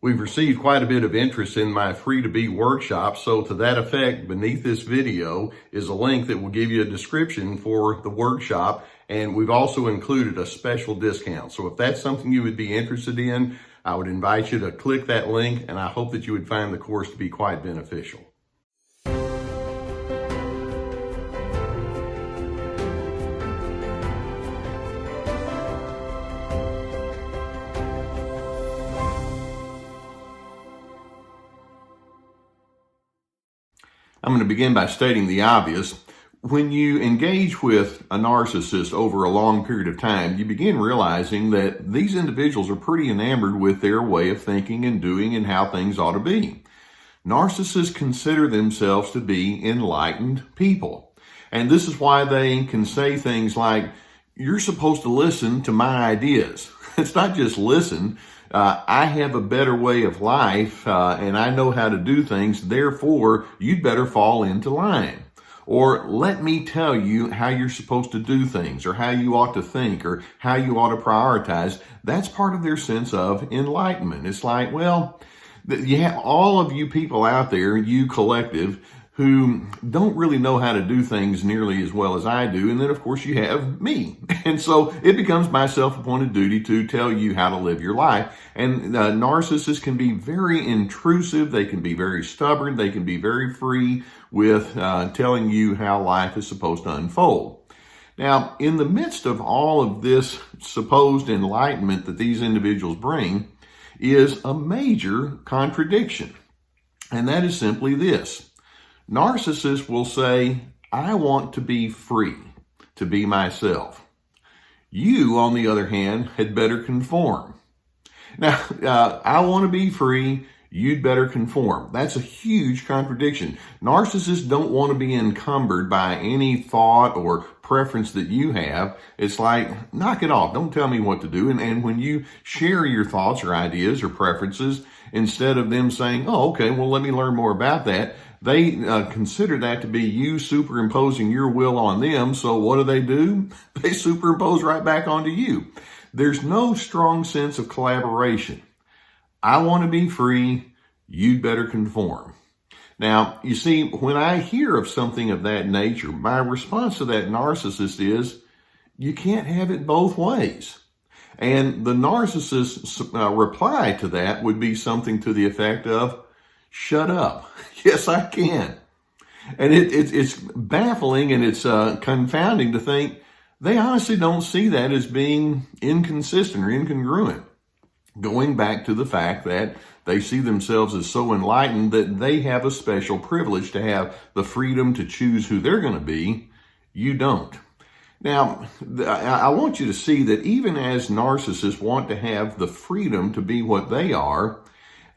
We've received quite a bit of interest in my Free to Be workshop, so to that effect, beneath this video is a link that will give you a description for the workshop, and we've also included a special discount. So if that's something you would be interested in, I would invite you to click that link, and I hope that you would find the course to be quite beneficial. I'm going to begin by stating the obvious. When you engage with a narcissist over a long period of time, you begin realizing that these individuals are pretty enamored with their way of thinking and doing and how things ought to be. Narcissists consider themselves to be enlightened people. And this is why they can say things like, "You're supposed to listen to my ideas." It's not just listen. I have a better way of life, and I know how to do things, therefore you'd better fall into line. Or let me tell you how you're supposed to do things, or how you ought to think, or how you ought to prioritize. That's part of their sense of enlightenment. It's like, well, you have all of you people out there, you collective, who don't really know how to do things nearly as well as I do. And then, of course, you have me. And so it becomes my self-appointed duty to tell you how to live your life. And narcissists can be very intrusive. They can be very stubborn. They can be very free with telling you how life is supposed to unfold. Now, in the midst of all of this supposed enlightenment that these individuals bring is a major contradiction. And that is simply this. Narcissists will say, "I want to be free, to be myself. You, on the other hand, had better conform." Now, I want to be free, you'd better conform. That's a huge contradiction. Narcissists don't want to be encumbered by any thought or preference that you have. It's like, knock it off. Don't tell me what to do. And when you share your thoughts or ideas or preferences, instead of them saying, "Oh, okay, well, let me learn more about that," they consider that to be you superimposing your will on them. So what do? They superimpose right back onto you. There's no strong sense of collaboration. I want to be free. You'd better conform. Now, you see, when I hear of something of that nature, my response to that narcissist is, you can't have it both ways. And the narcissist's reply to that would be something to the effect of, "Shut up. Yes, I can." And it's baffling and it's confounding to think they honestly don't see that as being inconsistent or incongruent. Going back to the fact that they see themselves as so enlightened that they have a special privilege to have the freedom to choose who they're going to be. You don't. Now, I want you to see that even as narcissists want to have the freedom to be what they are,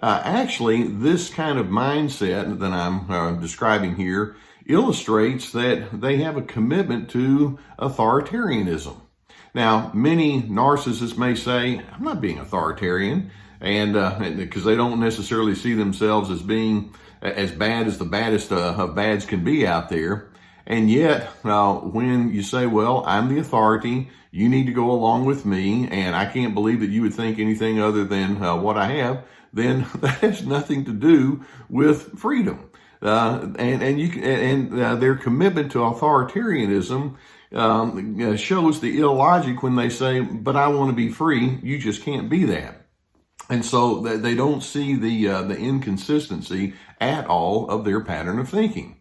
actually, this kind of mindset that I'm describing here illustrates that they have a commitment to authoritarianism. Now, many narcissists may say, "I'm not being authoritarian," and because they don't necessarily see themselves as being as bad as the baddest of bads can be out there. And yet, when you say, "Well, I'm the authority, you need to go along with me, and I can't believe that you would think anything other than what I have," then that has nothing to do with freedom. Their commitment to authoritarianism shows the illogic when they say, "But I want to be free, you just can't be that." And so they don't see the inconsistency at all of their pattern of thinking.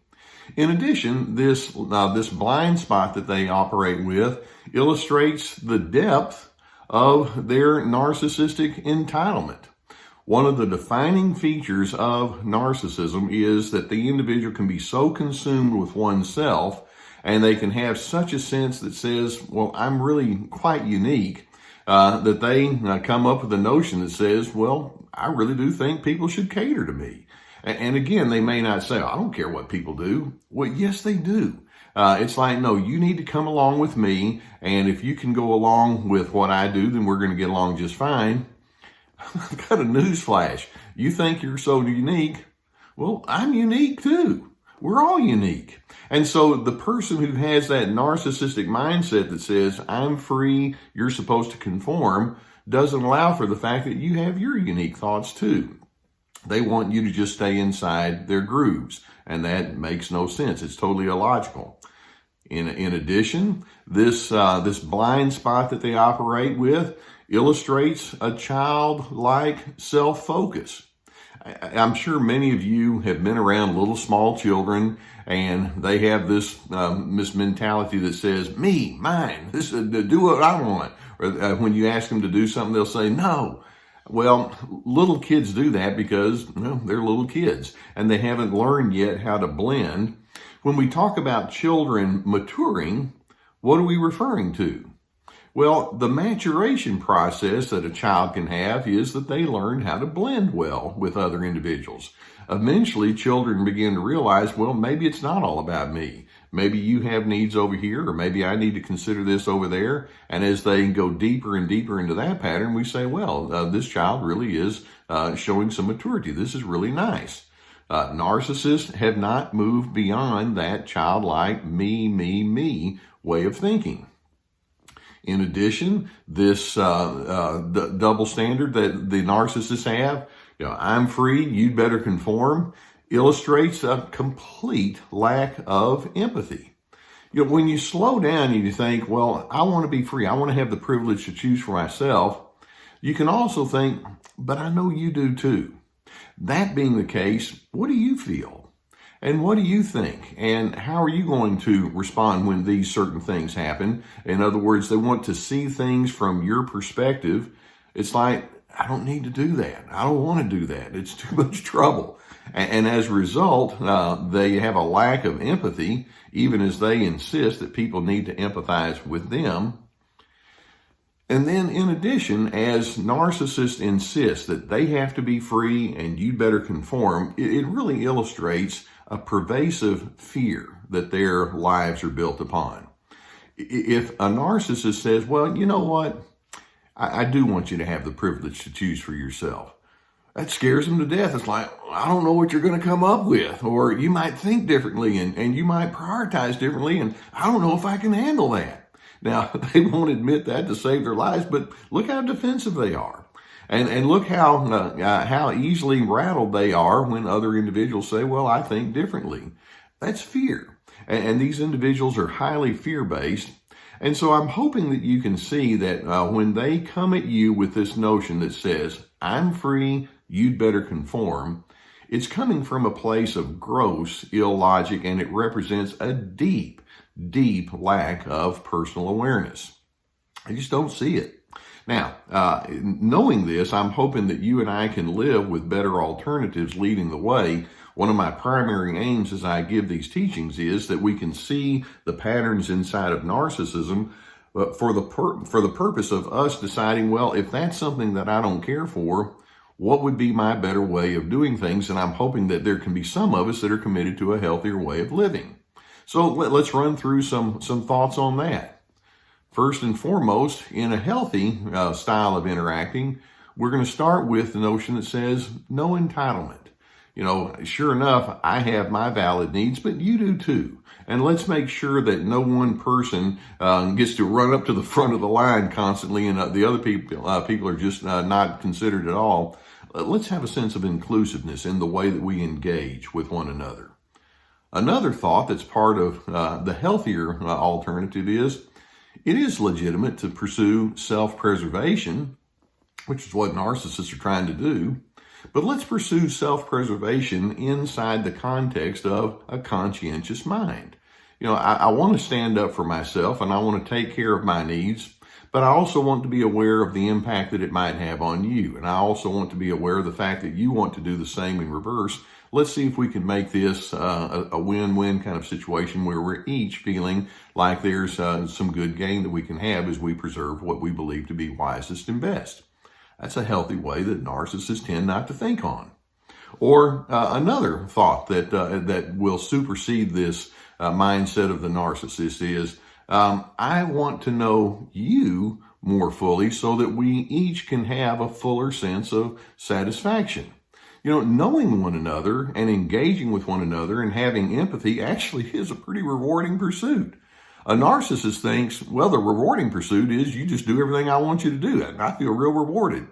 In addition, this blind spot that they operate with illustrates the depth of their narcissistic entitlement. One of the defining features of narcissism is that the individual can be so consumed with oneself, and they can have such a sense that says, "Well, I'm really quite unique," that they come up with a notion that says, "Well, I really do think people should cater to me." And again, they may not say, "I don't care what people do." Well, yes, they do. It's like, "No, you need to come along with me, and if you can go along with what I do, then we're going to get along just fine." I've got a news flash. You think you're so unique? Well, I'm unique too. We're all unique. And so the person who has that narcissistic mindset that says, "I'm free, you're supposed to conform," doesn't allow for the fact that you have your unique thoughts too. They want you to just stay inside their grooves, and that makes no sense. It's totally illogical. In addition, this blind spot that they operate with illustrates a childlike self-focus. I'm sure many of you have been around little small children, and they have this mentality that says, me, mine, this do what I want. Or when you ask them to do something, they'll say no. Well, little kids do that because they're little kids, and they haven't learned yet how to blend. When we talk about children maturing, what are we referring to? Well, the maturation process that a child can have is that they learn how to blend well with other individuals. Eventually, children begin to realize, well, maybe it's not all about me. Maybe you have needs over here, or maybe I need to consider this over there. And as they go deeper and deeper into that pattern, we say, well, this child really is showing some maturity. This is really nice. Narcissists have not moved beyond that childlike me way of thinking. In addition, this the double standard that the narcissists have, I'm free, you'd better conform, illustrates a complete lack of empathy. When you slow down and you think, well, I want to be free, I want to have the privilege to choose for myself, you can also think, but I know you do too. That being the case, what do you feel? And what do you think? And how are you going to respond when these certain things happen? In other words, they want to see things from your perspective. It's like, I don't need to do that. I don't want to do that. It's too much trouble. And as a result, they have a lack of empathy, even as they insist that people need to empathize with them. And then in addition, as narcissists insist that they have to be free and you better conform, it really illustrates a pervasive fear that their lives are built upon. If a narcissist says, well, you know what? I do want you to have the privilege to choose for yourself. That scares them to death. It's like, I don't know what you're going to come up with, or you might think differently and you might prioritize differently, and I don't know if I can handle that. Now, they won't admit that to save their lives, but look how defensive they are. And look how easily rattled they are when other individuals say, well, I think differently. That's fear. And these individuals are highly fear-based. And so I'm hoping that you can see that when they come at you with this notion that says, I'm free, you'd better conform, it's coming from a place of gross illogic, and it represents a deep lack of personal awareness. I just don't see it. Now, knowing this, I'm hoping that you and I can live with better alternatives leading the way. One of my primary aims as I give these teachings is that we can see the patterns inside of narcissism for the purpose of us deciding, well, if that's something that I don't care for, what would be my better way of doing things? And I'm hoping that there can be some of us that are committed to a healthier way of living. So let's run through some thoughts on that. First and foremost, in a healthy style of interacting, we're going to start with the notion that says no entitlement. Sure enough, I have my valid needs, but you do too. And let's make sure that no one person gets to run up to the front of the line constantly and the other people are just not considered at all. Let's have a sense of inclusiveness in the way that we engage with one another. Another thought that's part of the healthier alternative is it is legitimate to pursue self-preservation, which is what narcissists are trying to do. But let's pursue self-preservation inside the context of a conscientious mind. I want to stand up for myself and I want to take care of my needs, but I also want to be aware of the impact that it might have on you. And I also want to be aware of the fact that you want to do the same in reverse. Let's see if we can make this a win-win kind of situation where we're each feeling like there's some good gain that we can have as we preserve what we believe to be wisest and best. That's a healthy way that narcissists tend not to think on. Or another thought that will supersede this mindset of the narcissist is, I want to know you more fully so that we each can have a fuller sense of satisfaction. Knowing one another and engaging with one another and having empathy actually is a pretty rewarding pursuit. A narcissist thinks, well, the rewarding pursuit is you just do everything I want you to do. I feel real rewarded.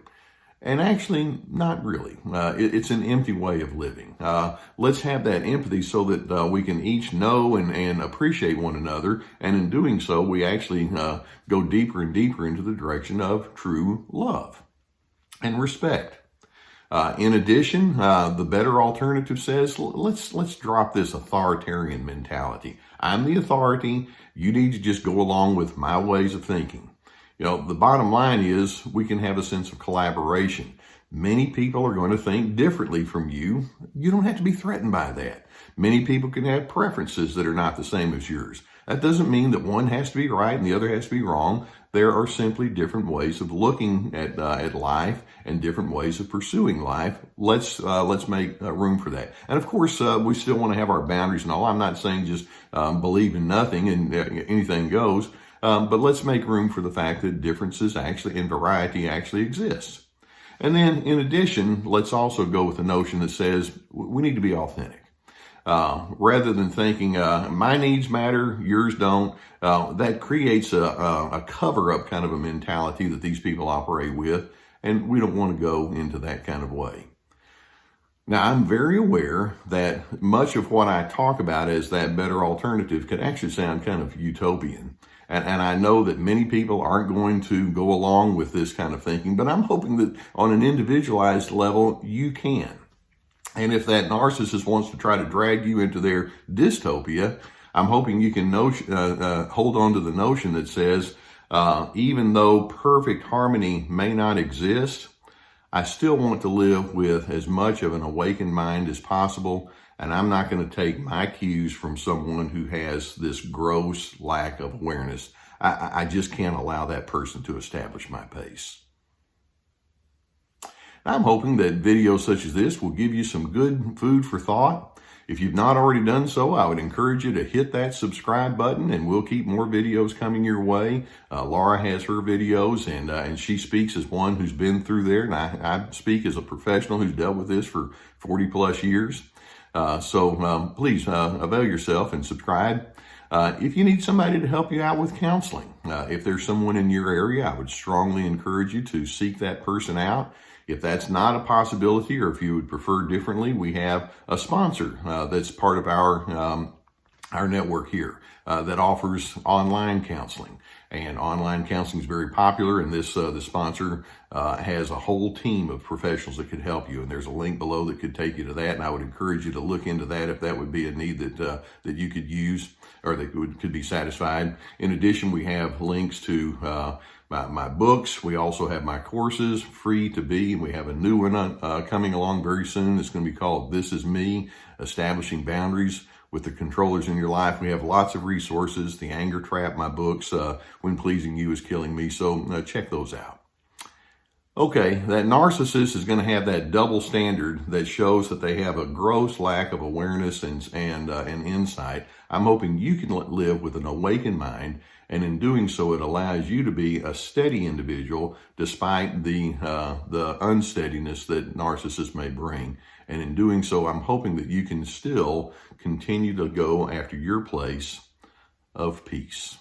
And actually, not really. It's an empty way of living. Let's have that empathy so that we can each know and appreciate one another. And in doing so, we actually go deeper and deeper into the direction of true love and respect. In addition, the better alternative says, let's drop this authoritarian mentality. I'm the authority. You need to just go along with my ways of thinking. The bottom line is we can have a sense of collaboration. Many people are going to think differently from you. You don't have to be threatened by that. Many people can have preferences that are not the same as yours. That doesn't mean that one has to be right and the other has to be wrong. There are simply different ways of looking at life and different ways of pursuing life. Let's make room for that. And of course, we still want to have our boundaries and all. I'm not saying just believe in nothing and anything goes. But let's make room for the fact that differences actually and variety actually exists. And then in addition, let's also go with the notion that says we need to be authentic. Rather than thinking my needs matter, yours don't, that creates a cover-up kind of a mentality that these people operate with, and we don't want to go into that kind of way. Now, I'm very aware that much of what I talk about as that better alternative could actually sound kind of utopian. And I know that many people aren't going to go along with this kind of thinking, but I'm hoping that on an individualized level, you can. And if that narcissist wants to try to drag you into their dystopia, I'm hoping you can hold on to the notion that says, even though perfect harmony may not exist, I still want to live with as much of an awakened mind as possible, and I'm not going to take my cues from someone who has this gross lack of awareness. I just can't allow that person to establish my pace. I'm hoping that videos such as this will give you some good food for thought. If you've not already done so, I would encourage you to hit that subscribe button, and we'll keep more videos coming your way. Laura has her videos, and she speaks as one who's been through there, and I speak as a professional who's dealt with this for 40 plus years. So please avail yourself and subscribe. If you need somebody to help you out with counseling, if there's someone in your area, I would strongly encourage you to seek that person out. If that's not a possibility, or if you would prefer differently, we have a sponsor that's part of our network here that offers online counseling. And online counseling is very popular, and this the sponsor has a whole team of professionals that could help you. And there's a link below that could take you to that, and I would encourage you to look into that if that would be a need that you could use or that could be satisfied. In addition, we have links to my books. We also have my courses, Free to Be, and we have a new one coming along very soon. It's going to be called This Is Me, Establishing Boundaries with the Controllers in Your Life. We have lots of resources. The Anger Trap, my books, When Pleasing You is Killing Me. So check those out. Okay, that narcissist is going to have that double standard that shows that they have a gross lack of awareness and insight. I'm hoping you can live with an awakened mind, and in doing so, it allows you to be a steady individual despite the unsteadiness that narcissists may bring. And in doing so, I'm hoping that you can still continue to go after your place of peace.